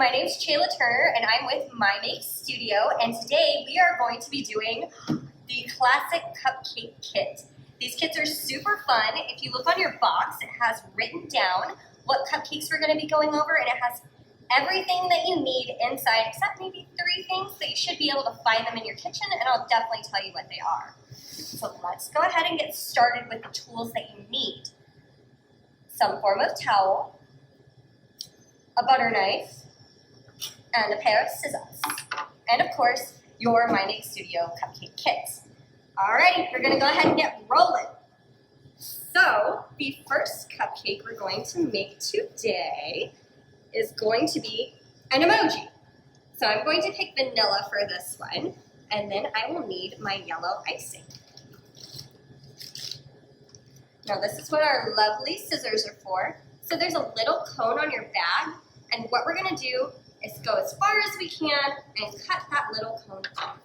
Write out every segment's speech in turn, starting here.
My name's Chayla Turner and I'm with MyMake Studio, and today we are going to be doing the classic cupcake kit. These kits are super fun. If you look on your box, it has written down what cupcakes we're going to be going over, and it has everything that you need inside except maybe 3 things, but you should be able to find them in your kitchen, and I'll definitely tell you what they are. So let's go ahead and get started with the tools that you need. Some form of towel, a butter knife, and a pair of scissors. And of course, your MyMake Studio Cupcake Kit. Alrighty, we're gonna go ahead and get rolling. So, the first cupcake we're going to make today is going to be an emoji. So I'm going to pick vanilla for this one, and then I will need my yellow icing. Now this is what our lovely scissors are for. So there's a little cone on your bag, and what we're gonna do is go as far as we can and cut that little cone off.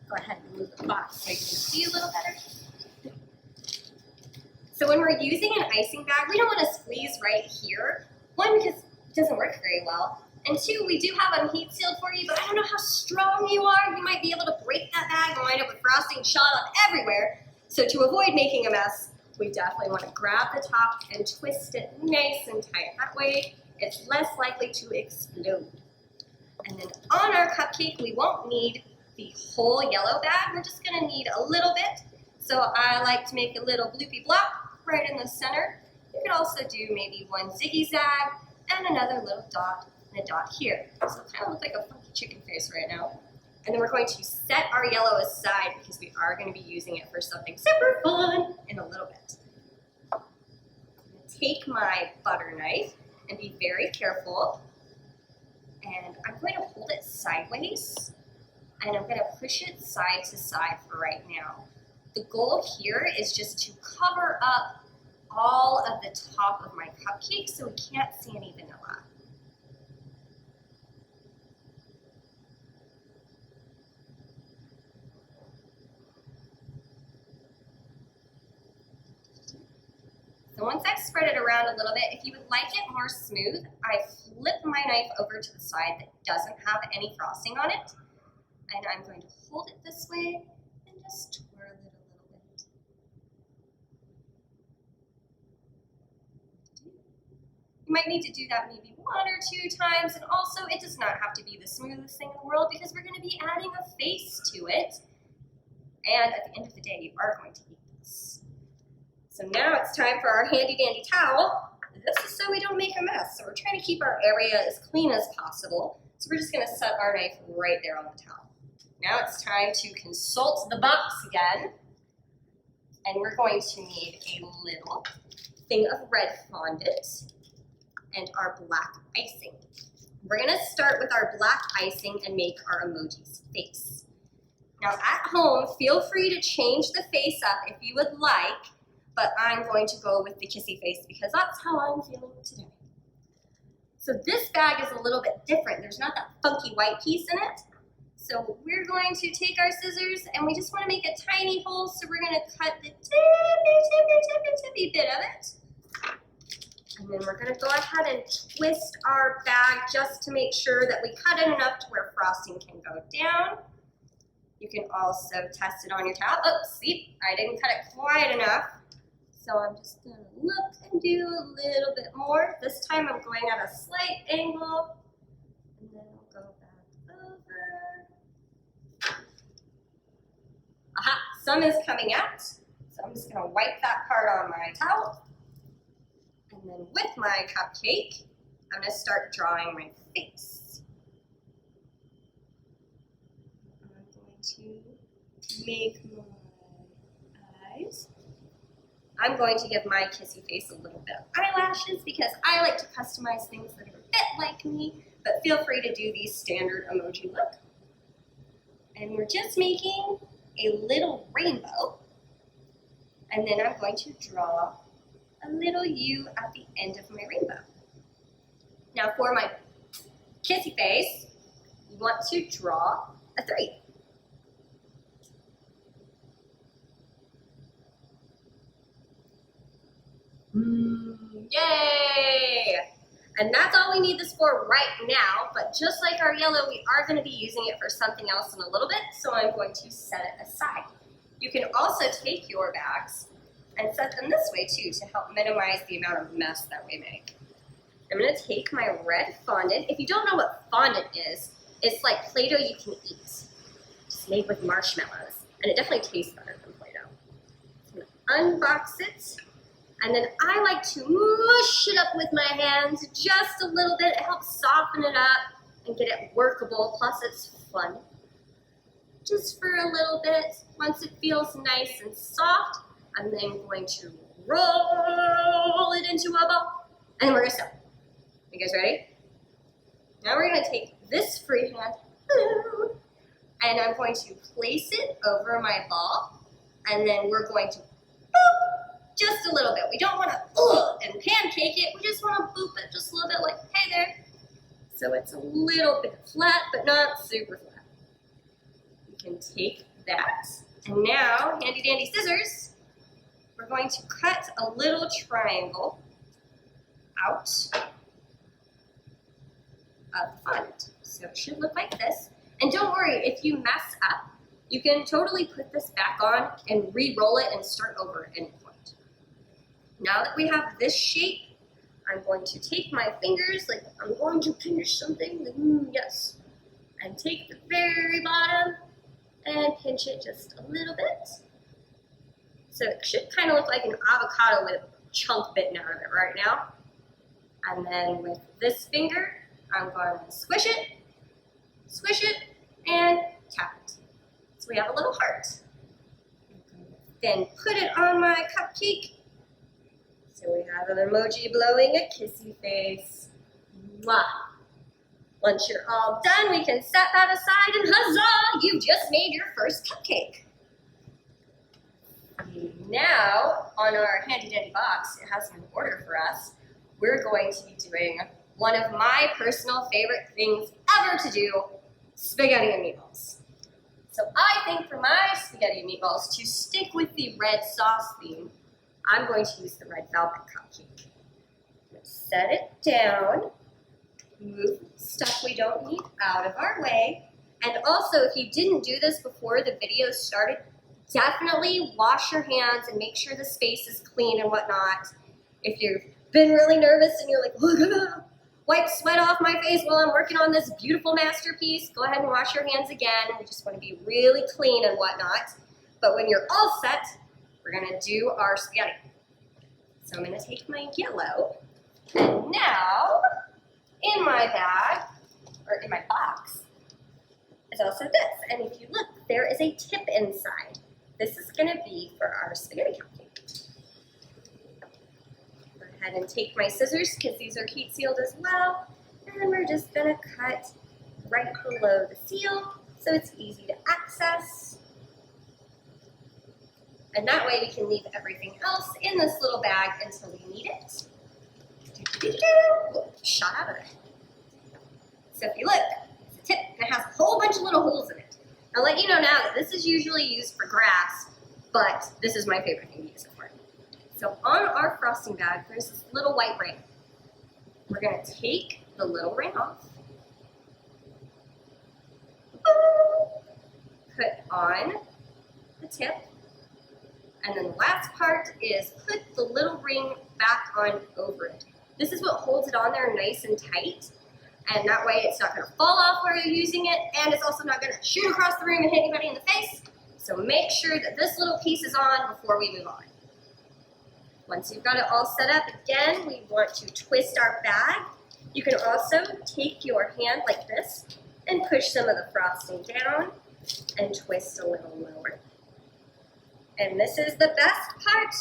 Go ahead and move the box so you can see a little better. So when we're using an icing bag, we don't want to squeeze right here. 1, because it doesn't work very well. And 2, we do have them heat sealed for you, but I don't know how strong you are. You might be able to break that bag and wind up with frosting shot up everywhere. So to avoid making a mess, we definitely want to grab the top and twist it nice and tight. That way, it's less likely to explode. And then on our cupcake, we won't need the whole yellow bag. We're just gonna need a little bit. So I like to make a little bloopy block right in the center. You could also do maybe 1 ziggy-zag and another little dot and a dot here. So it kind of looks like a funky chicken face right now. And then we're going to set our yellow aside because we are gonna be using it for something super fun in a little bit. I'm gonna take my butter knife and be very careful. And I'm going to hold it sideways, and I'm going to push it side to side for right now. The goal here is just to cover up all of the top of my cupcake so we can't see any vanilla. So once I've spread it around a little bit, if you would like it more smooth, I flip my knife over to the side that doesn't have any frosting on it. And I'm going to hold it this way and just twirl it a little bit. You might need to do that maybe 1 or 2 times, and also it does not have to be the smoothest thing in the world because we're going to be adding a face to it. And at the end of the day, you are going to eat this. So now it's time for our handy dandy towel. This is so we don't make a mess. So we're trying to keep our area as clean as possible. So we're just going to set our knife right there on the towel. Now it's time to consult the box again. And we're going to need a little thing of red fondant and our black icing. We're going to start with our black icing and make our emoji's face. Now at home, feel free to change the face up if you would like, but I'm going to go with the kissy face because that's how I'm feeling today. So this bag is a little bit different. There's not that funky white piece in it. So we're going to take our scissors and we just want to make a tiny hole. So we're going to cut the tippy bit of it. And then we're going to go ahead and twist our bag just to make sure that we cut it enough to where frosting can go down. You can also test it on your towel. Oh, see, I didn't cut it quite enough. So I'm just going to look and do a little bit more. This time I'm going at a slight angle. And then I'll go back over. Aha, some is coming out. So I'm just going to wipe that part on my towel. And then with my cupcake, I'm going to start drawing my face. I'm going to make my eyes. I'm going to give my kissy face a little bit of eyelashes because I like to customize things that are a bit like me, but feel free to do the standard emoji look. And we're just making a little rainbow. And then I'm going to draw a little U at the end of my rainbow. Now for my kissy face, you want to draw a 3. Yay! And that's all we need this for right now, but just like our yellow, we are going to be using it for something else in a little bit, so I'm going to set it aside. You can also take your bags and set them this way too to help minimize the amount of mess that we make. I'm going to take my red fondant. If you don't know what fondant is, it's like Play-Doh you can eat. It's made with marshmallows, and it definitely tastes better than Play-Doh. So I'm going to unbox it, and then I like to mush it up with my hands just a little bit. It helps soften it up and get it workable, plus it's fun. Just for a little bit. Once it feels nice and soft, I'm then going to roll it into a ball, and we're going to sew. You guys ready? Now we're going to take this free hand, and I'm going to place it over my ball, and then we're going to boop just a little bit. We don't want to and pancake it. We just want to boop it just a little bit like, hey there. So it's a little bit flat, but not super flat. You can take that, and now, handy dandy scissors, we're going to cut a little triangle out of the fondant. So it should look like this. And don't worry, if you mess up, you can totally put this back on and re-roll it and start over at any point. Now that we have this shape, I'm going to take my fingers like I'm going to finish something, yes, and take the very bottom and pinch it just a little bit. So it should kind of look like an avocado with a chunk bitten out of it right now. And then with this finger, I'm going to squish it, and tap it. So we have a little heart. Then put it on my cupcake. So we have an emoji blowing a kissy face. Mwah. Once you're all done, we can set that aside, and huzzah, you've just made your first cupcake. Now, on our handy dandy box, it has an order for us. We're going to be doing one of my personal favorite things ever to do, spaghetti and meatballs. So I think for my spaghetti and meatballs, to stick with the red sauce theme, I'm going to use the red velvet cupcake. I'm going to set it down, move stuff we don't need out of our way, and also if you didn't do this before the video started, definitely wash your hands and make sure the space is clean and whatnot. If you've been really nervous and you're like, oh, I'm gonna wipe sweat off my face while I'm working on this beautiful masterpiece, go ahead and wash your hands again. We just want to be really clean and whatnot. But when you're all set, we're gonna do our spaghetti. So I'm gonna take my yellow, and now in my bag, or in my box, is also this. And if you look, there is a tip inside. This is gonna be for our spaghetti cupcake. Go ahead and take my scissors, because these are heat sealed as well, and we're just gonna cut right below the seal so it's easy to access. And that way we can leave everything else in this little bag until we need it. Shot out of it. So if you look, it's a tip, and it has a whole bunch of little holes in it. I'll let you know now that this is usually used for grass, but this is my favorite thing to use it for. So on our frosting bag, there's this little white ring. We're gonna take the little ring off, put on the tip, and then the last part is put the little ring back on over it. This is what holds it on there nice and tight, and that way it's not going to fall off where you're using it, and it's also not going to shoot across the room and hit anybody in the face. So make sure that this little piece is on before we move on. Once you've got it all set up, again, we want to twist our bag. You can also take your hand like this and push some of the frosting down and twist a little lower. And this is the best part.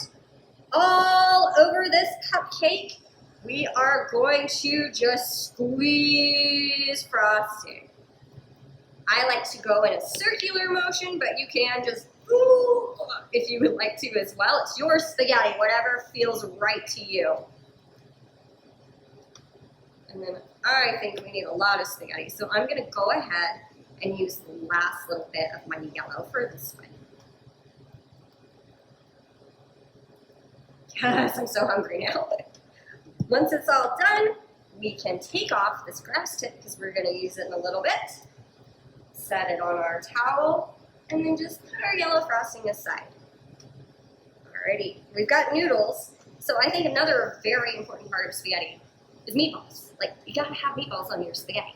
All over this cupcake, we are going to just squeeze frosting. I like to go in a circular motion, but you can just, if you would like to as well. It's your spaghetti, whatever feels right to you. And then I think we need a lot of spaghetti, so I'm gonna go ahead and use the last little bit of my yellow for this one. Yes, I'm so hungry now. Once it's all done, we can take off this grass tip because we're going to use it in a little bit. Set it on our towel and then just put our yellow frosting aside. Alrighty, we've got noodles. So I think another very important part of spaghetti is meatballs. Like, you gotta have meatballs on your spaghetti.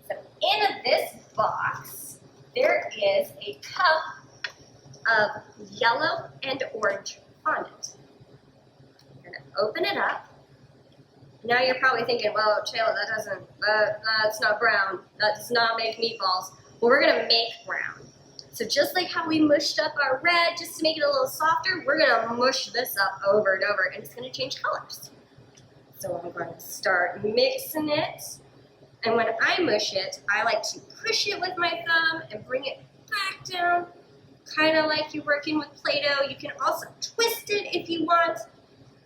So in this box, there is a cup of yellow and orange fondant. You're gonna open it up. Now you're probably thinking, well, Chayla, that's not brown. That does not make meatballs. Well, we're gonna make brown. So just like how we mushed up our red just to make it a little softer, we're gonna mush this up over and over and it's gonna change colors. So I'm going to start mixing it. And when I mush it, I like to push it with my thumb and bring it back down, kind of like you're working with Play-Doh. You can also twist it if you want.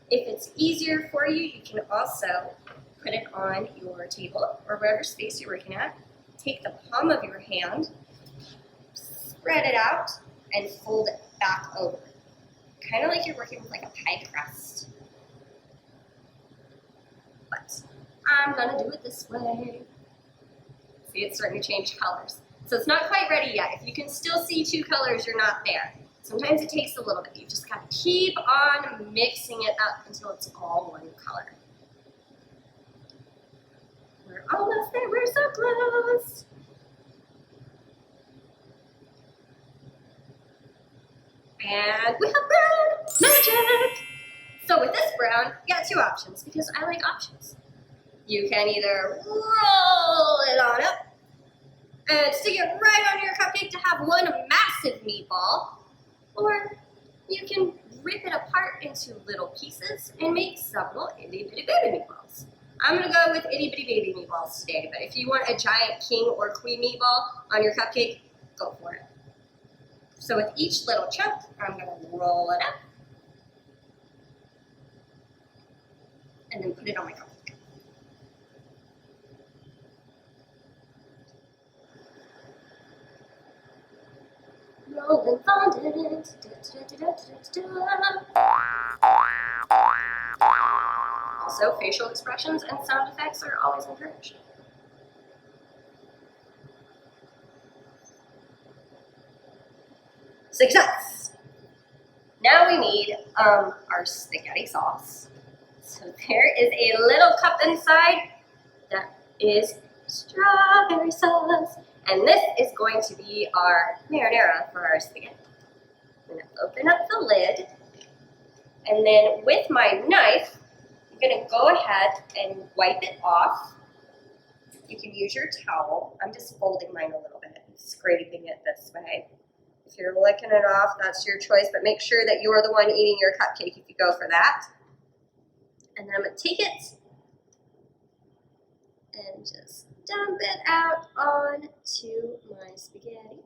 If it's easier for you, you can also put it on your table or whatever space you're working at. Take the palm of your hand, spread it out, and fold it back over. Kind of like you're working with like a pie crust. But I'm gonna do it this way. See, it's starting to change colors. So it's not quite ready yet. If you can still see two colors, you're not there. Sometimes it takes a little bit. You just gotta keep on mixing it up until it's all one color. We're almost there, we're so close. And we have brown magic. So with this brown, you got two options because I like options. You can either roll it on up and stick it right on your cupcake to have one massive meatball, or you can rip it apart into little pieces and make several itty bitty baby meatballs. I'm gonna go with itty bitty baby meatballs today, but if you want a giant king or queen meatball on your cupcake, go for it. So with each little chunk, I'm gonna roll it up and then put it on my cupcake. Rolling fondant. Also, facial expressions and sound effects are always encouraged. Success! Now we need our spaghetti sauce. So there is a little cup inside that is strawberry sauce. And this is going to be our marinara for our spaghetti. I'm going to open up the lid. And then with my knife, I'm going to go ahead and wipe it off. You can use your towel. I'm just folding mine a little bit and scraping it this way. If you're licking it off, that's your choice, but make sure that you're the one eating your cupcake if you go for that. And then I'm going to take it and just dump it out onto my spaghetti.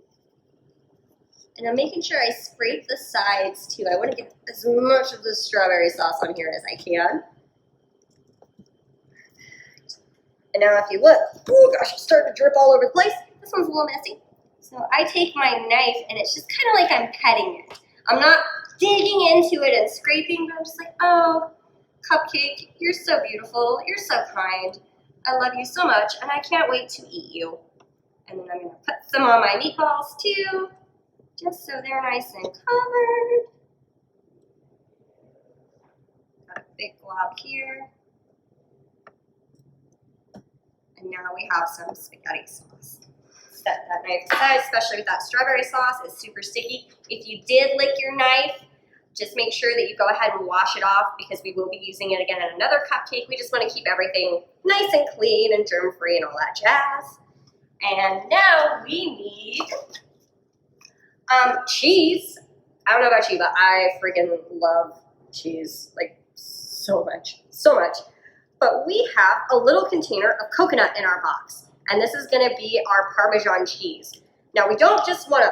And I'm making sure I scrape the sides too. I want to get as much of the strawberry sauce on here as I can. And now if you look, oh gosh, it's starting to drip all over the place. This one's a little messy. So I take my knife and it's just kind of like I'm petting it. I'm not digging into it and scraping, but I'm just like, oh, cupcake, you're so beautiful, you're so kind. I love you so much and I can't wait to eat you. And then I'm gonna put some on my meatballs too, just so they're nice and covered. Got a big glob here. And now we have some spaghetti sauce. Set that knife aside, especially with that strawberry sauce. It's super sticky. If you did lick your knife, just make sure that you go ahead and wash it off because we will be using it again in another cupcake. We just want to keep everything nice and clean and germ-free and all that jazz. And now we need cheese. I don't know about you, but I freaking love cheese, like so much, so much. But we have a little container of coconut in our box. And this is gonna be our Parmesan cheese. Now we don't just wanna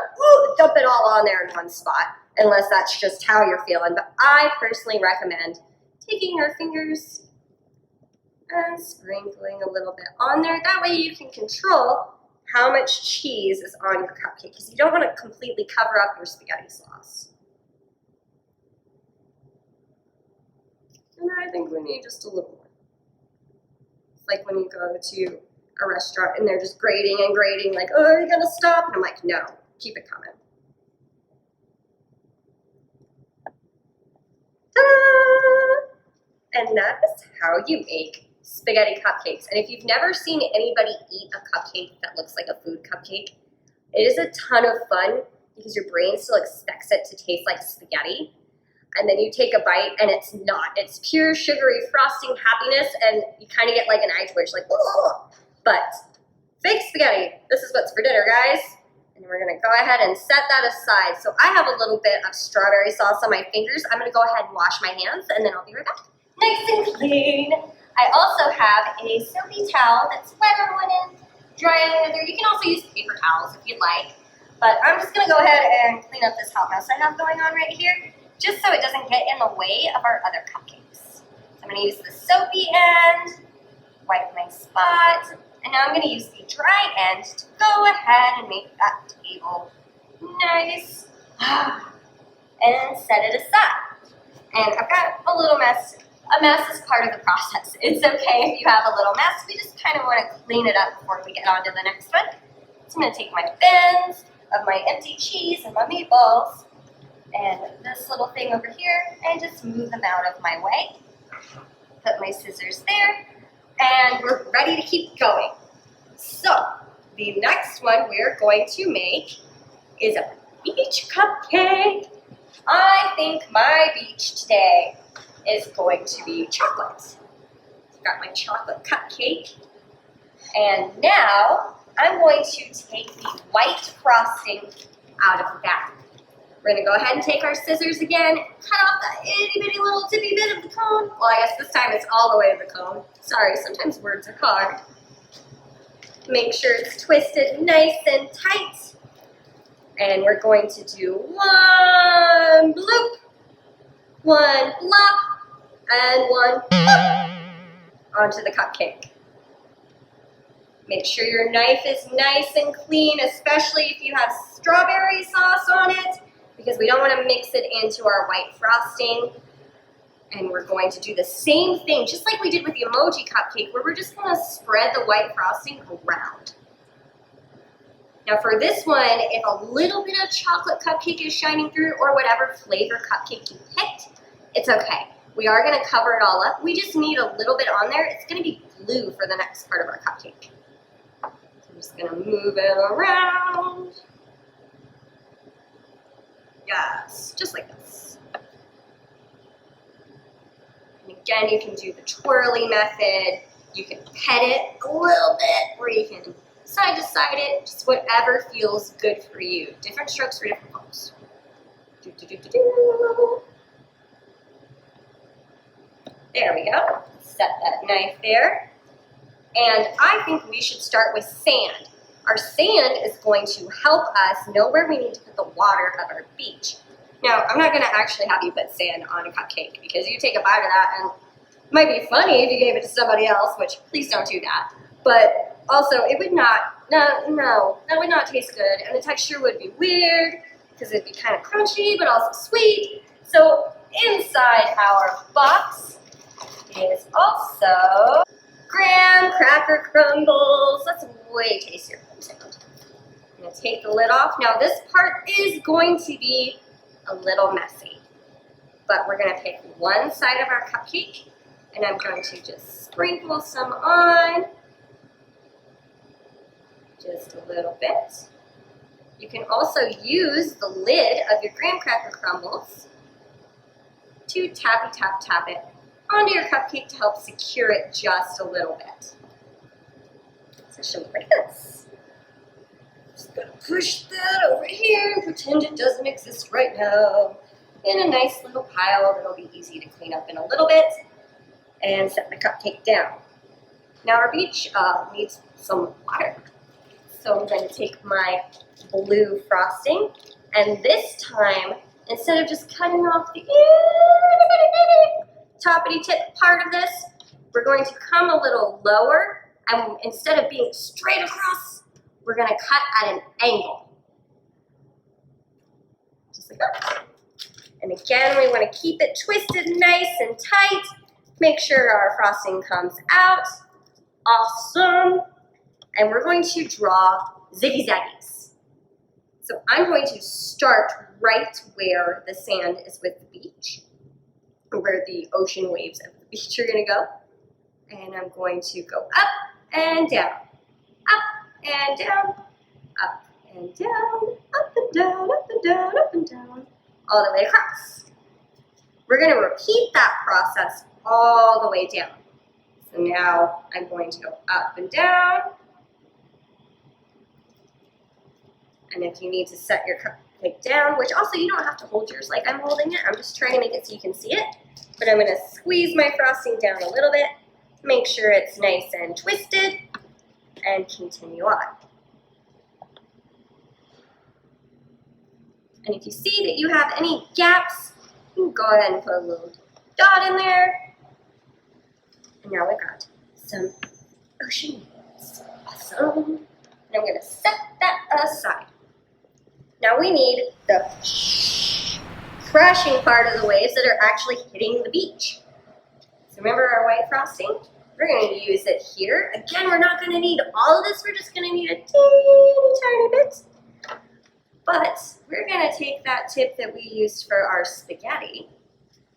dump it all on there in one spot, unless that's just how you're feeling. But I personally recommend taking your fingers and sprinkling a little bit on there. That way you can control how much cheese is on your cupcake, because you don't wanna completely cover up your spaghetti sauce. And I think we need just a little more. It's like when you go to a restaurant and they're just grating and grating, like, oh, are you gonna stop? And I'm like, no, keep it coming. Ta-da! And that is how you make spaghetti cupcakes. And if you've never seen anybody eat a cupcake that looks like a food cupcake, it is a ton of fun because your brain still expects it to taste like spaghetti. And then you take a bite and it's not. It's pure sugary frosting happiness and you kind of get like an eye twitch, like, oh. But fake spaghetti, this is what's for dinner, guys. And we're gonna go ahead and set that aside. So I have a little bit of strawberry sauce on my fingers. I'm gonna go ahead and wash my hands and then I'll be right back. Nice and clean. I also have a soapy towel that's wet on one end, dry on the other. You can also use paper towels if you'd like. But I'm just gonna go ahead and clean up this hot mess I have going on right here, just so it doesn't get in the way of our other cupcakes. So I'm gonna use the soapy end, wipe my spot, and now I'm gonna use the dry end to go ahead and make that table nice and set it aside. And I've got a little mess. A mess is part of the process. It's okay if you have a little mess. We just kind of want to clean it up before we get on to the next one. So I'm going to take my bins of my empty cheese and my meatballs and this little thing over here and just move them out of my way. Put my scissors there and we're ready to keep going. So the next one we're going to make is a beach cupcake. I think my beach today is going to be chocolate. I've got my chocolate cupcake. And now I'm going to take the white frosting out of the bag. We're gonna go ahead and take our scissors again, cut off that itty bitty little tippy bit of the cone. Well, I guess this time it's all the way to the cone. Sorry, sometimes words are hard. Make sure it's twisted nice and tight. And we're going to do one bloop, one blop, and one onto the cupcake. Make sure your knife is nice and clean, especially if you have strawberry sauce on it, because we don't want to mix it into our white frosting. And we're going to do the same thing, just like we did with the Emoji Cupcake, where we're just going to spread the white frosting around. Now for this one, if a little bit of chocolate cupcake is shining through, or whatever flavor cupcake you picked, it's okay. We are going to cover it all up. We just need a little bit on there. It's going to be glue for the next part of our cupcake. So I'm just going to move it around. Yes, just like this. And again, you can do the twirly method. You can pet it a little bit, or you can side to side it, just whatever feels good for you. Different strokes for different folks. Do, do, do, do, do. There we go. Set that knife there. And I think we should start with sand. Our sand is going to help us know where we need to put the water of our beach. Now, I'm not going to actually have you put sand on a cupcake because you take a bite of that and it might be funny if you gave it to somebody else, which please don't do that. But also, it would not, no, that would not taste good. And the texture would be weird because it'd be kind of crunchy but also sweet. So inside our box is also graham cracker crumbles. That's way tastier than sand. I'm going to take the lid off. Now this part is going to be a little messy, but we're going to pick one side of our cupcake and I'm going to just sprinkle some on, just a little bit. You can also use the lid of your graham cracker crumbles to tap it onto your cupcake to help secure it just a little bit. So it should look like this. Just gonna push that over here and pretend it doesn't exist right now in a nice little pile that'll be easy to clean up in a little bit and set the cupcake down. Now our beach needs some water. So I'm going to take my blue frosting and this time, instead of just cutting off the toppity tip part of this, we're going to come a little lower and instead of being straight across, we're going to cut at an angle. Just like that. And again, we want to keep it twisted nice and tight. Make sure our frosting comes out. Awesome. And we're going to draw ziggy-zaggies. So I'm going to start right where the sand is with the beach, or where the ocean waves of the beach are going to go. And I'm going to go up and down, up and down, up and down, up and down, up and down, up and down, all the way across. We're going to repeat that process all the way down. So now I'm going to go up and down. And if you need to set your cupcake down, which also you don't have to hold yours like I'm holding it. I'm just trying to make it so you can see it. But I'm going to squeeze my frosting down a little bit, make sure it's nice and twisted, and continue on. And if you see that you have any gaps, you can go ahead and put a little dot in there. And now we've got some ocean waves. Awesome. And I'm going to set that aside. Now we need the crashing part of the waves that are actually hitting the beach. So remember our white frosting? We're going to use it here. Again, we're not going to need all of this. We're just going to need a teeny tiny bit. But we're going to take that tip that we used for our spaghetti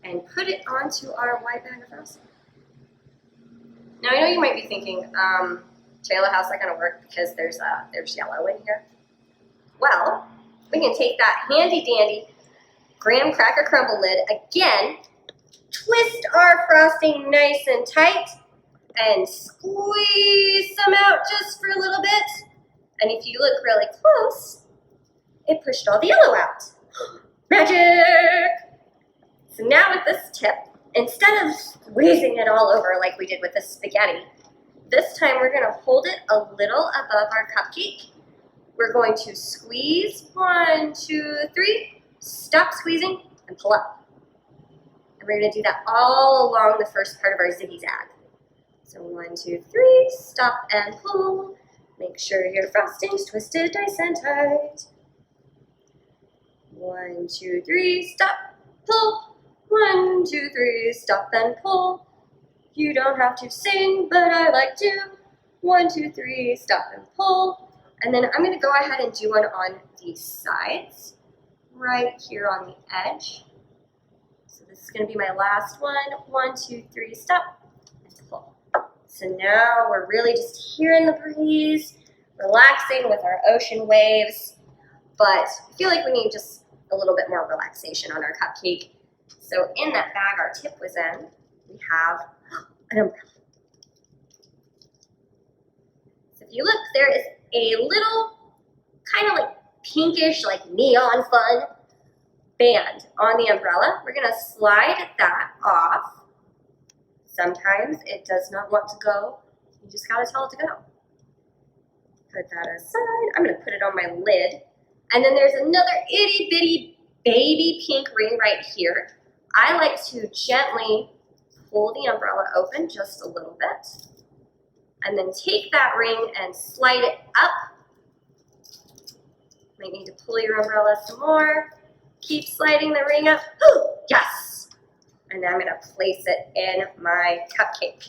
and put it onto our white bag of frosting. Now I know you might be thinking, Chayla, how's that going to work because there's yellow in here? Well, we can take that handy dandy graham cracker crumble lid again, twist our frosting nice and tight, and squeeze some out just for a little bit. And if you look really close, it pushed all the yellow out. Magic! So now with this tip, instead of squeezing it all over like we did with the spaghetti, this time we're going to hold it a little above our cupcake. We're going to squeeze, 1, 2, 3, stop squeezing, and pull up. And we're going to do that all along the first part of our ziggy-zag. So 1, 2, 3, stop and pull. Make sure your frosting's twisted nice and tight. 1, 2, 3, stop, pull. 1, 2, 3, stop and pull. You don't have to sing, but I like to. 1, 2, 3, stop and pull. And then I'm going to go ahead and do one on the sides, right here on the edge. So this is going to be my last one. 1, 2, 3, stop and pull. So now we're really just here in the breeze, relaxing with our ocean waves. But I feel like we need just a little bit more relaxation on our cupcake. So in that bag our tip was in, we have an umbrella. So if you look, there is a little kind of like pinkish, like neon fun band on the umbrella. We're going to slide that off. Sometimes it does not want to go. You just got to tell it to go. Put that aside. I'm going to put it on my lid. And then there's another itty bitty baby pink ring right here. I like to gently pull the umbrella open just a little bit. And then take that ring and slide it up. Might need to pull your umbrella some more. Keep sliding the ring up. Ooh, yes! And now I'm going to place it in my cupcake.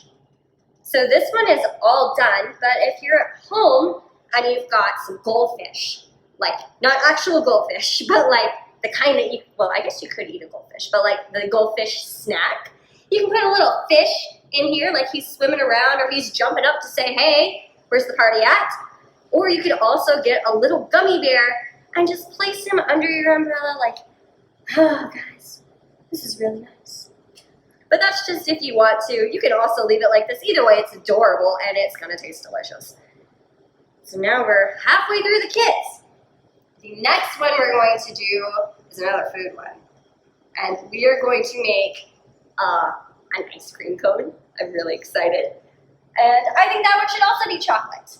So this one is all done, but if you're at home and you've got some goldfish, like not actual goldfish, but like the kind that you, well, I guess you could eat a goldfish, but like the goldfish snack, you can put a little fish in here, like he's swimming around or he's jumping up to say, hey, where's the party at? Or you could also get a little gummy bear and just place him under your umbrella like, oh, guys, this is really nice. But that's just if you want to. You can also leave it like this. Either way, it's adorable and it's going to taste delicious. So now we're halfway through the kit. The next one we're going to do is another food one. And we are going to make an ice cream cone. I'm really excited. And I think that one should also be chocolate.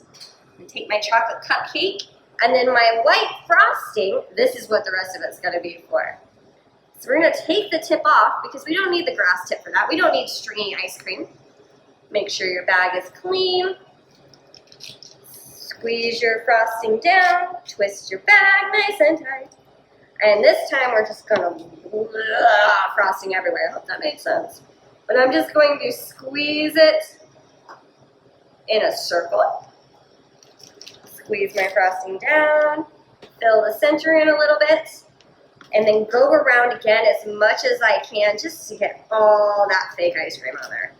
I'm going to take my chocolate cupcake, and then my white frosting, this is what the rest of it's going to be for. So we're going to take the tip off because we don't need the grass tip for that. We don't need stringy ice cream. Make sure your bag is clean. Squeeze your frosting down. Twist your bag nice and tight. And this time we're just going to frosting everywhere. I hope that makes sense. But I'm just going to squeeze it in a circle. Squeeze my frosting down, fill the center in a little bit, and then go around again as much as I can just to get all that fake ice cream on there.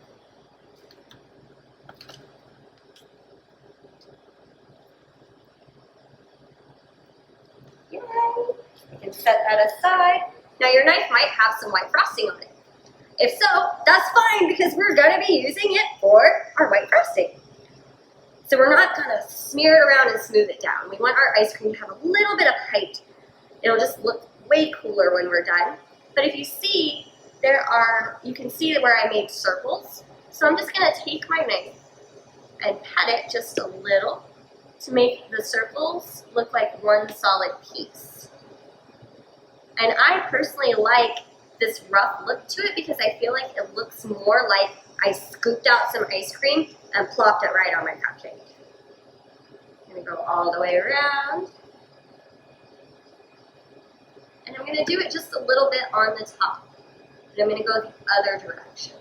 Yay! You can set that aside. Now your knife might have some white frosting on it. If so, that's fine because we're going to be using it for our white frosting. So we're not going to smear it around and smooth it down. We want our ice cream to have a little bit of height. It'll just look way cooler when we're done. But if you see, you can see where I made circles. So I'm just going to take my knife and pat it just a little to make the circles look like one solid piece. And I personally like this rough look to it because I feel like it looks more like I scooped out some ice cream and plopped it right on my cupcake. I'm going to go all the way around. And I'm going to do it just a little bit on the top. And I'm going to go the other direction.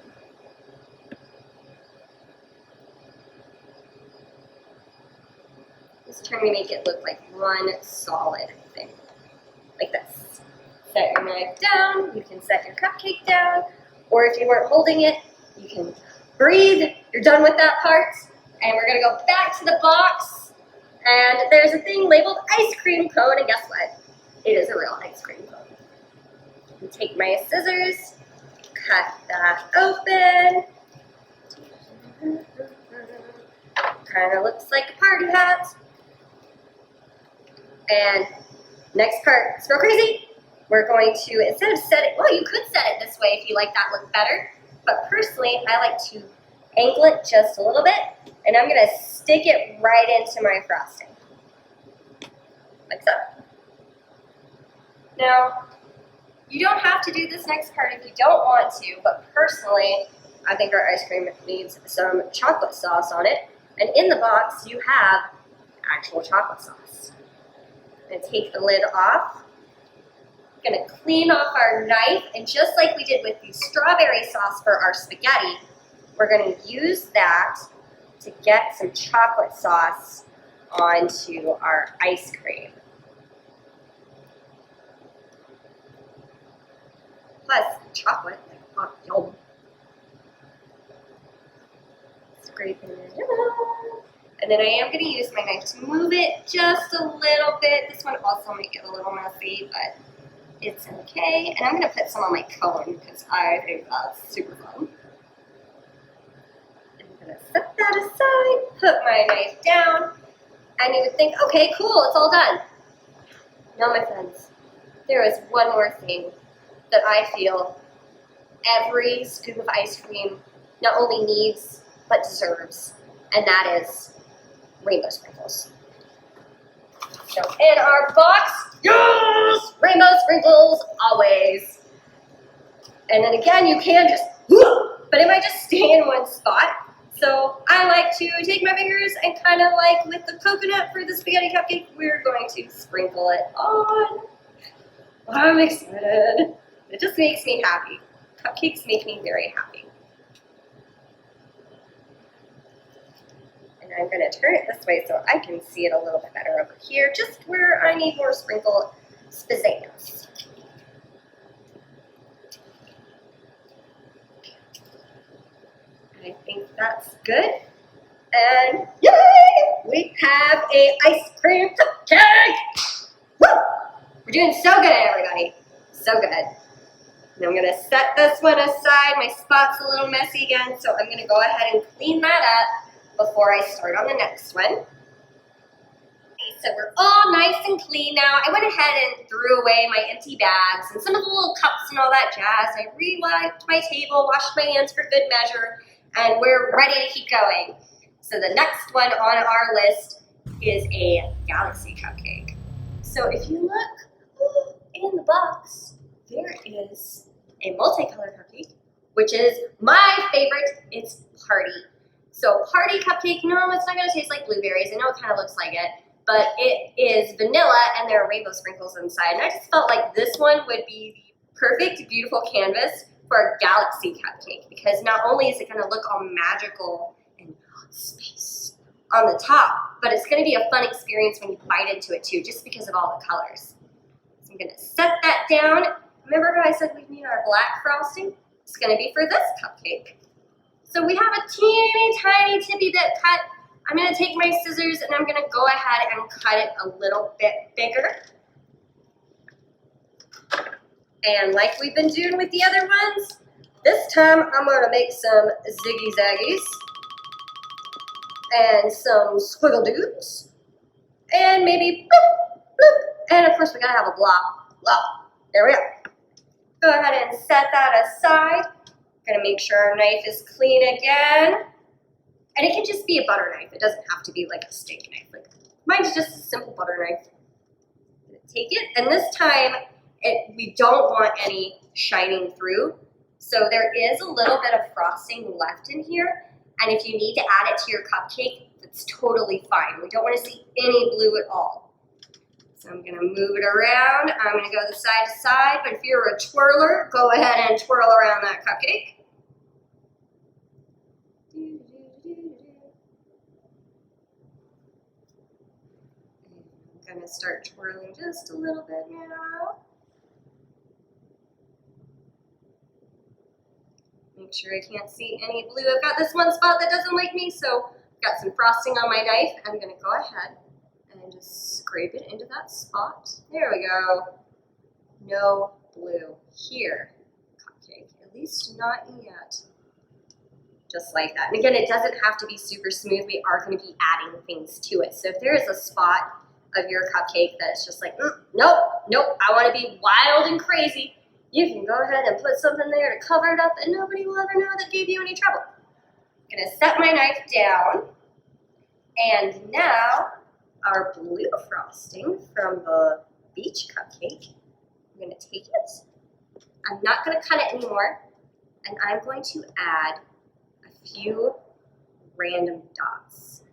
Just trying to make it look like one solid thing, like this. Set your knife down, you can set your cupcake down, or if you weren't holding it, you can breathe. You're done with that part, and we're gonna go back to the box, and there's a thing labeled ice cream cone, and guess what? It is a real ice cream cone. You take my scissors, cut that open. Kind of looks like a party hat. And next part, it's real crazy. We're going to, instead of set it, well, you could set it this way if you like that look better. But personally, I like to angle it just a little bit. And I'm going to stick it right into my frosting. Like so. Now, you don't have to do this next part if you don't want to. But personally, I think our ice cream needs some chocolate sauce on it. And in the box, you have actual chocolate sauce. I'm going to take the lid off. I'm going to clean off our knife, and just like we did with the strawberry sauce for our spaghetti, we're going to use that to get some chocolate sauce onto our ice cream. Plus, chocolate, like, yum. Scraping it out. And then I am going to use my knife to move it just a little bit. This one also might get a little messy, but it's okay. And I'm going to put some on my cone because I think that's super fun. I'm going to set that aside, put my knife down, and you would think, okay, cool, it's all done. No, my friends, there is one more thing that I feel every scoop of ice cream not only needs, but deserves, and that is rainbow sprinkles. So in our box, yes, rainbow sprinkles always. And then again, you can just, but it might just stay in one spot. So I like to take my fingers and kind of like with the coconut for the spaghetti cupcake, we're going to sprinkle it on. I'm excited. It just makes me happy. Cupcakes make me very happy. And I'm going to turn it this way so I can see it a little bit better over here, just where I need more sprinkle pizzazz. I think that's good. And yay! We have a ice cream cupcake! Woo! We're doing so good, everybody. So good. And I'm going to set this one aside. My spot's a little messy again, so I'm going to go ahead and clean that up before I start on the next one. Okay, so we're all nice and clean now. I went ahead and threw away my empty bags and some of the little cups and all that jazz. I re-wiped my table, washed my hands for good measure, and we're ready to keep going. So the next one on our list is a galaxy cupcake. So if you look in the box, there is a multicolored cupcake, which is my favorite. It's Party. So Party cupcake, no, it's not going to taste like blueberries. I know it kind of looks like it, but it is vanilla and there are rainbow sprinkles inside. And I just felt like this one would be the perfect, beautiful canvas for a galaxy cupcake because not only is it going to look all magical and space, on the top, but it's gonna be a fun experience when you bite into it too, just because of all the colors. So I'm gonna set that down. Remember how I said we need our black frosting? It's gonna be for this cupcake. So we have a teeny tiny tippy bit cut. I'm gonna take my scissors and I'm gonna go ahead and cut it a little bit bigger. And like we've been doing with the other ones, this time I'm gonna make some ziggy zaggies and some squiggle doodles and maybe bloop, bloop. And of course we gotta have a blob, blob. There we go. Go ahead and set that aside. Gonna make sure our knife is clean again. And it can just be a butter knife. It doesn't have to be like a steak knife. Like mine's just a simple butter knife. I'm gonna take it, and this time we don't want any shining through. So there is a little bit of frosting left in here, and if you need to add it to your cupcake, that's totally fine. We don't want to see any blue at all. So I'm gonna move it around. I'm gonna go side to side, but if you're a twirler, go ahead and twirl around that cupcake. I'm gonna start twirling just a little bit now. Make sure I can't see any blue. I've got this one spot that doesn't like me, so I've got some frosting on my knife. I'm gonna go ahead and just scrape it into that spot. There we go. No blue here, cupcake, at least not yet. Just like that. And again, it doesn't have to be super smooth. We are gonna be adding things to it. So if there is a spot of your cupcake that's just like, nope, nope, I wanna be wild and crazy, you can go ahead and put something there to cover it up and nobody will ever know that gave you any trouble. I'm gonna set my knife down, and now our blue frosting from the beach cupcake, I'm gonna take it, I'm not gonna cut it anymore, and I'm going to add a few random dots.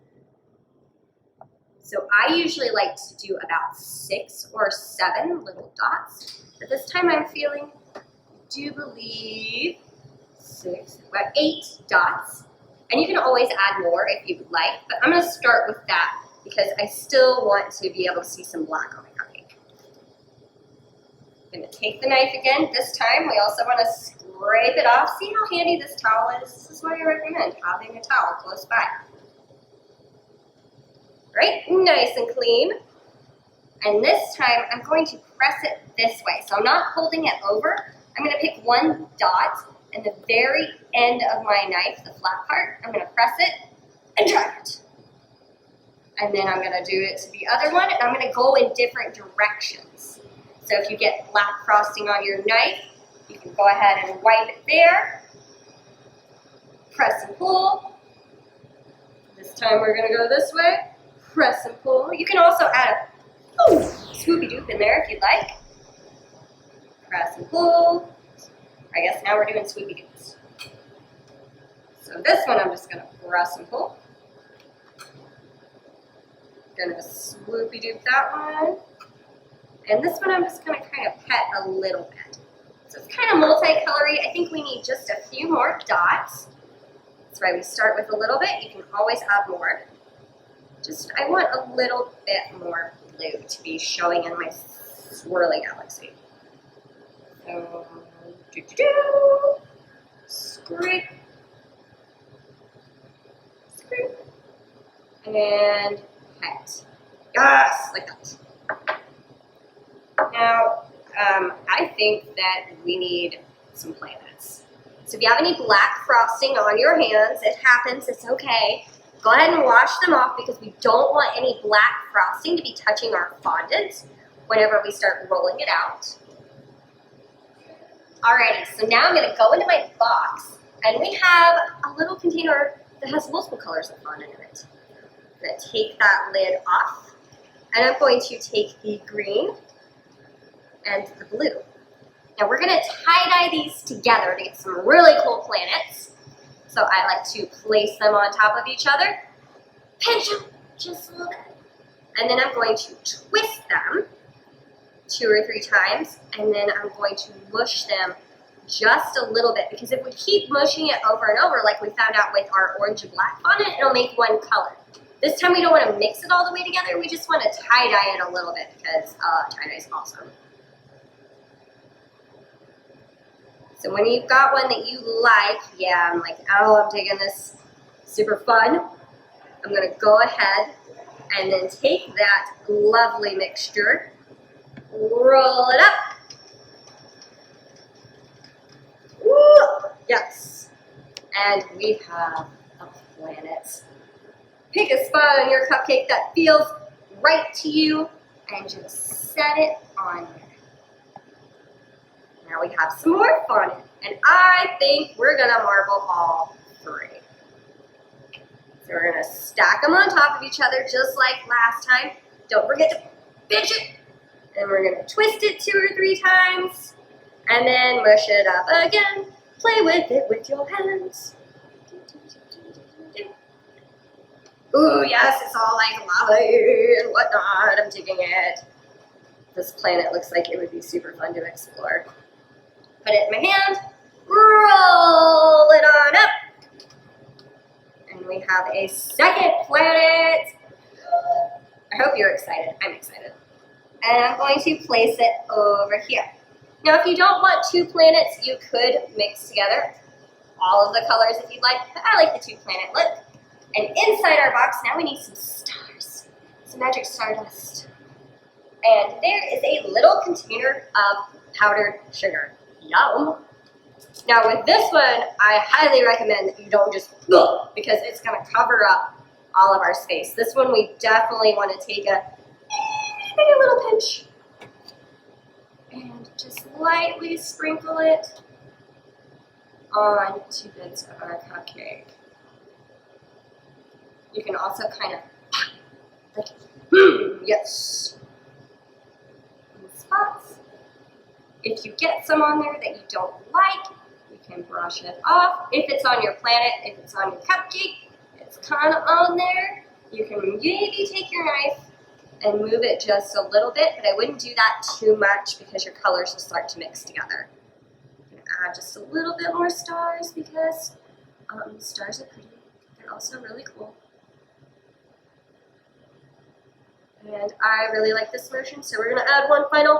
So I usually like to do about 6 or 7 little dots, but this time I'm feeling, I do believe, 8 dots. And you can always add more if you would like, but I'm gonna start with that because I still want to be able to see some black on my cupcake. I'm gonna take the knife again. This time we also wanna scrape it off. See how handy this towel is? This is why I recommend having a towel close by. Right, nice and clean. And this time I'm going to press it this way. So I'm not holding it over. I'm gonna pick one dot and the very end of my knife, the flat part, I'm gonna press it and drive it. And then I'm gonna do it to the other one, and I'm gonna go in different directions. So if you get black frosting on your knife, you can go ahead and wipe it there. Press and pull. This time we're gonna go this way. Press and pull. You can also add a swoopy doop in there if you'd like. Press and pull. I guess now we're doing swoopy doops. So this one I'm just gonna press and pull. Gonna swoopy doop that one. And this one I'm just gonna kind of pet a little bit. So it's kind of multicolory. I think we need just a few more dots. That's why we start with a little bit. You can always add more. I want a little bit more blue to be showing in my swirly galaxy. So, scrape, scrape, and pet. Yes, like that. Now, I think that we need some planets. So if you have any black frosting on your hands, it happens, it's okay. Go ahead and wash them off because we don't want any black frosting to be touching our fondant whenever we start rolling it out. Alrighty, so now I'm gonna go into my box, and we have a little container that has multiple colors of fondant in it. I'm gonna take that lid off, and I'm going to take the green and the blue. Now we're gonna tie-dye these together to get some really cool planets. So I like to place them on top of each other, pinch them just a little bit, and then I'm going to twist them 2 or 3 times, and then I'm going to mush them just a little bit, because if we keep mushing it over and over like we found out with our orange and black fondant, it'll make one color. This time we don't want to mix it all the way together. We just want to tie-dye it a little bit because tie-dye is awesome. So when you've got one that you like, yeah, I'm like, oh, I'm taking this, super fun. I'm gonna go ahead and then take that lovely mixture, roll it up. Woo! Yes. And we have a planet. Pick a spot on your cupcake that feels right to you and just set it on there. Now we have some more fondant, and I think we're gonna marble all three. So we're gonna stack them on top of each other just like last time. Don't forget to pinch it. And we're gonna twist it 2 or 3 times, and then mush it up again. Play with it with your hands. Ooh, yes, it's all like lava and whatnot. I'm taking it. This planet looks like it would be super fun to explore. Put it in my hand, roll it on up, and we have a second planet. I hope you're excited. I'm excited. And I'm going to place it over here. Now, if you don't want 2 planets, you could mix together all of the colors if you'd like. But I like the 2-planet look. And inside our box, now we need some stars, some magic stardust. And there is a little container of powdered sugar. Yum. Now with this one, I highly recommend that you don't just go, because it's going to cover up all of our space. This one we definitely want to take a little pinch and just lightly sprinkle it on 2 bits of our cupcake. You can also kind of, yes, in spots. If you get some on there that you don't like, you can brush it off. If it's on your planet, if it's on your cupcake, it's kind of on there, you can maybe take your knife and move it just a little bit, but I wouldn't do that too much because your colors will start to mix together. I'm going to add just a little bit more stars because stars are pretty. They're also really cool. And I really like this version, so we're going to add one final.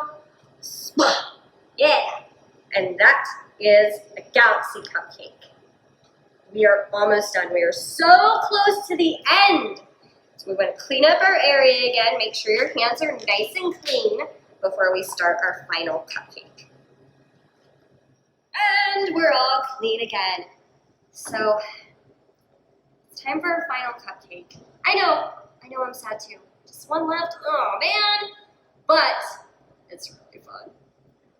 Yeah! And that is a galaxy cupcake. We are almost done. We are so close to the end. So we want to clean up our area again. Make sure your hands are nice and clean before we start our final cupcake. And we're all clean again. So it's time for our final cupcake. I know I'm sad too. Just one left, oh man, but it's really fun.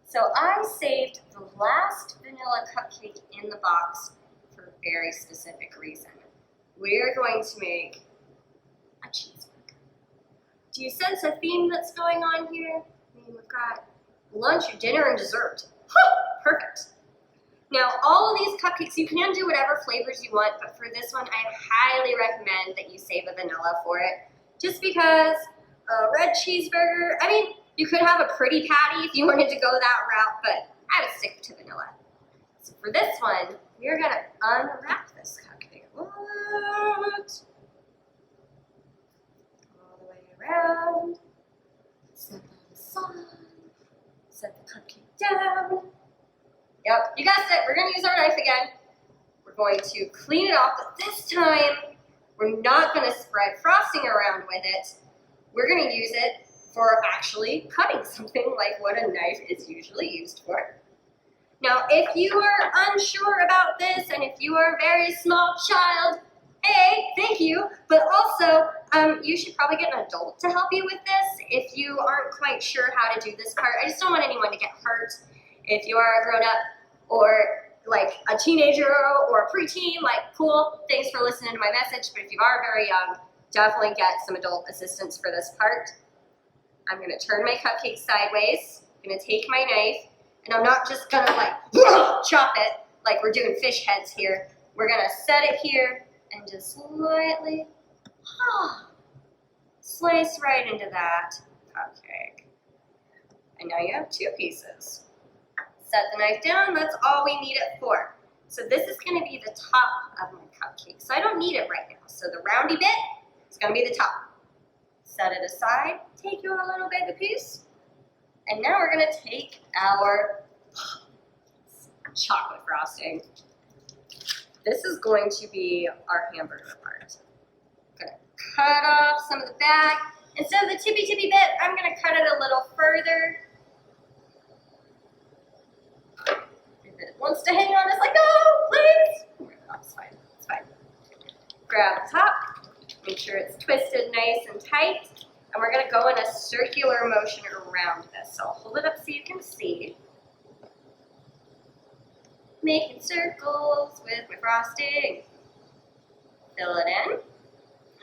So I saved the last vanilla cupcake in the box for a very specific reason. We're going to make a cheeseburger. Do you sense a theme that's going on here? I mean, we've got lunch, dinner, and dessert. Perfect. Now, all of these cupcakes, you can do whatever flavors you want, but for this one, I highly recommend that you save a vanilla for it. Just because a red cheeseburger, I mean, you could have a pretty patty if you wanted to go that route, but I would stick to vanilla. So for this one, we're gonna unwrap this cupcake. What? All the way around. Set that aside. Set the cupcake down. Yep, you guessed it. We're gonna use our knife again. We're going to clean it off, but this time, we're not going to spread frosting around with it. We're going to use it for actually cutting something like what a knife is usually used for. Now, if you are unsure about this and if you are a very small child, hey, thank you, but also you should probably get an adult to help you with this if you aren't quite sure how to do this part. I just don't want anyone to get hurt. If you are a grown-up or like a teenager or a preteen, like, cool, thanks for listening to my message, but if you are very young, definitely get some adult assistance for this part. I'm gonna turn my cupcake sideways, I'm gonna take my knife, and I'm not just gonna like, chop it, like we're doing fish heads here. We're gonna set it here, and just slightly, slice right into that cupcake. And now you have 2 pieces. Set the knife down, that's all we need it for. So this is gonna be the top of my cupcake. So I don't need it right now. So the roundy bit is It's gonna be the top. Set it aside, take your little baby piece, and now we're gonna take our chocolate frosting. This is going to be our hamburger part. I'm gonna cut off some of the bag. Instead of the tippy bit, I'm gonna cut it a little further. If it wants to hang on, it's like, no, please. Oh, it's fine, it's fine. Grab the top, make sure it's twisted nice and tight, and we're gonna go in a circular motion around this. So I'll hold it up so you can see. Making circles with my frosting. Fill it in.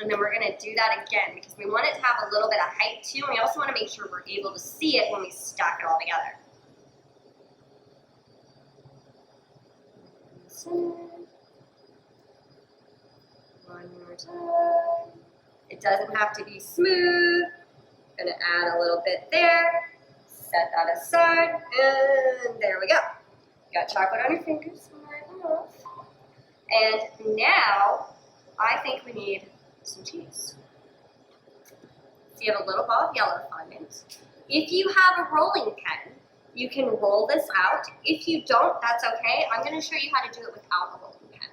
And then we're gonna do that again because we want it to have a little bit of height too, and we also wanna make sure we're able to see it when we stack it all together. One more time. It doesn't have to be smooth. Gonna add a little bit there. Set that aside, and there we go. You got chocolate on your fingers. And now, I think we need some cheese. So you have a little ball of yellow fondant. If you have a rolling pin, you can roll this out. If you don't, that's okay. I'm going to show you how to do it without a rolling pin.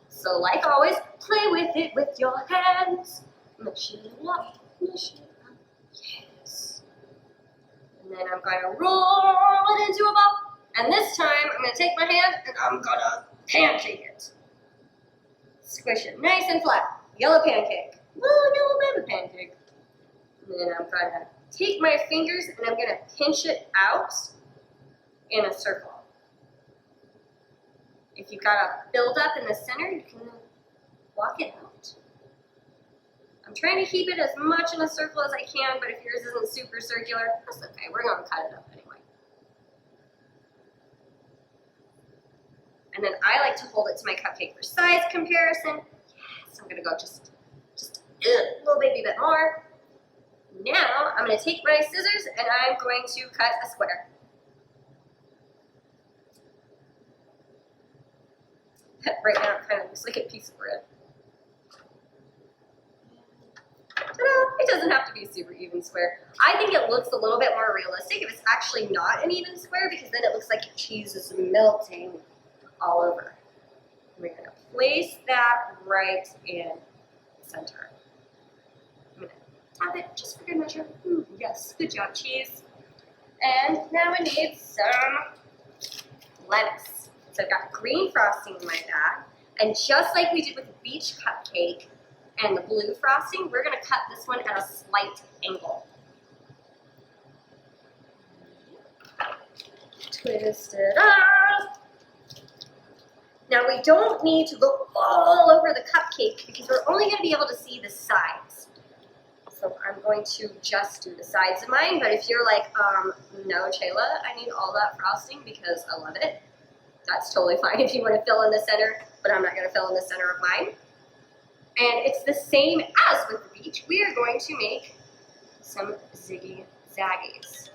So like always, play with it with your hands. Mush it up, mush it up, yes. And then I'm going to roll it into a ball. And this time, I'm going to take my hand and I'm going to pancake it. Squish it nice and flat. Yellow pancake. Little yellow baby pancake. And then I'm going to take my fingers and I'm going to pinch it out in a circle. If you've got a buildup in the center, you can block it out. I'm trying to keep it as much in a circle as I can, but if yours isn't super circular, that's okay. We're going to cut it up anyway. And then I like to hold it to my cupcake for size comparison. Yes, I'm going to go just a little baby bit more. Now, I'm going to take my scissors and I'm going to cut a square. Right now, it kind of looks like a piece of bread. Ta-da! It doesn't have to be a super even square. I think it looks a little bit more realistic if it's actually not an even square because then it looks like cheese is melting all over. We're going to place that right in the center. I'm going to tap it just for good measure. Ooh, yes, good job, cheese. And now we need some lettuce. So I've got green frosting in my bag, and just like we did with the beach cupcake and the blue frosting, we're going to cut this one at a slight angle. Twist it up. Now we don't need to go all over the cupcake because we're only going to be able to see the sides. So I'm going to just do the sides of mine, but if you're like, no, Chayla, I need all that frosting because I love it, that's totally fine if you want to fill in the center, but I'm not going to fill in the center of mine. And it's the same as with the beach. We are going to make some ziggy zaggies.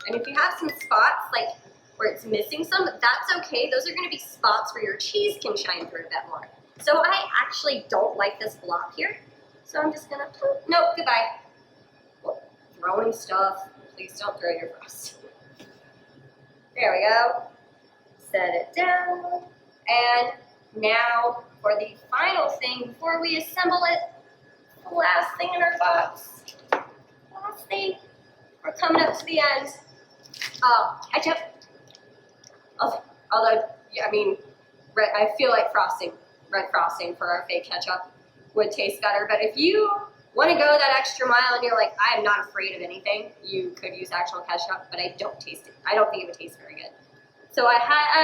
And if you have some spots, like where it's missing some, that's okay. Those are going to be spots where your cheese can shine through a bit more. So I actually don't like this block here. So I'm just going to, nope, goodbye. Oh, throwing stuff. Please don't throw your frosting. There we go. Set it down. And now for the final thing, before we assemble it, the last thing in our box. Last thing. We're coming up to the end. Ketchup. Although, yeah, I mean, I feel like red frosting for our fake ketchup would taste better. But if you want to go that extra mile and you're like, I am not afraid of anything, you could use actual ketchup, but I don't taste it. I don't think it would taste very good. So I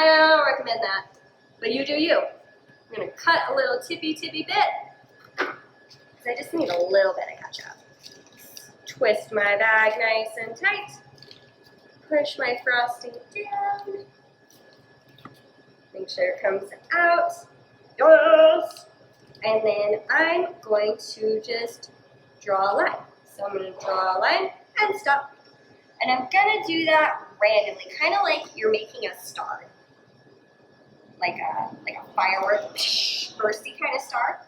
don't recommend that, but you do you. I'm going to cut a little tippy bit, because I just need a little bit of ketchup. Twist my bag nice and tight. Push my frosting down. Make sure it comes out. Yes! And then I'm going to just draw a line. So I'm going to draw a line and stop. And I'm going to do that randomly, kind of like you're making a star. Like a firework, bursty kind of star.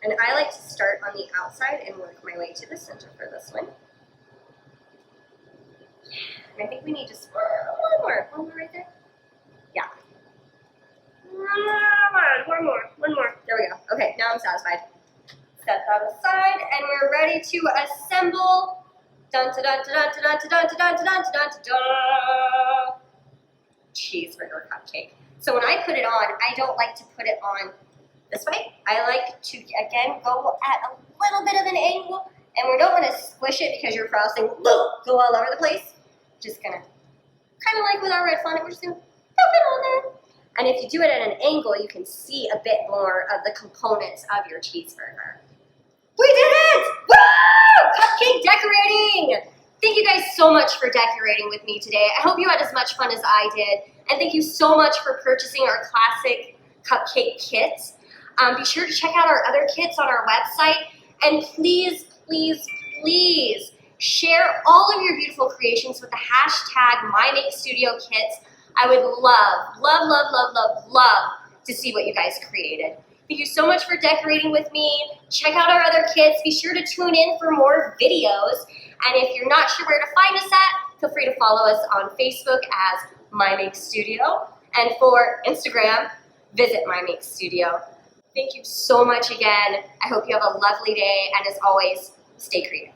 And I like to start on the outside and work my way to the center for this one. And I think we need just one more right there. Yeah. One more. There we go. Okay, now I'm satisfied. Set that aside, and we're ready to assemble. Dun dun dun dun dun dun dun dun dun dun dun dun. Cheeseburger cupcake. So when I put it on, I don't like to put it on this way. I like to, again, go at a little bit of an angle, and we don't want to squish it because your frosting will go all over the place. Just gonna, kind of like with our red fondant, we're just gonna pop it on there. And if you do it at an angle, you can see a bit more of the components of your cheeseburger. We did it! Woo! Cupcake decorating! Thank you guys so much for decorating with me today. I hope you had as much fun as I did. And thank you so much for purchasing our classic cupcake kits. Be sure to check out our other kits on our website. And please, please, please share all of your beautiful creations with the hashtag MyMakeStudioKits. I would love to see what you guys created. Thank you so much for decorating with me. Check out our other kits. Be sure to tune in for more videos. And if you're not sure where to find us at, feel free to follow us on Facebook as MyMakeStudio. And for Instagram, visit MyMakeStudio. Thank you so much again. I hope you have a lovely day. And as always, stay creative.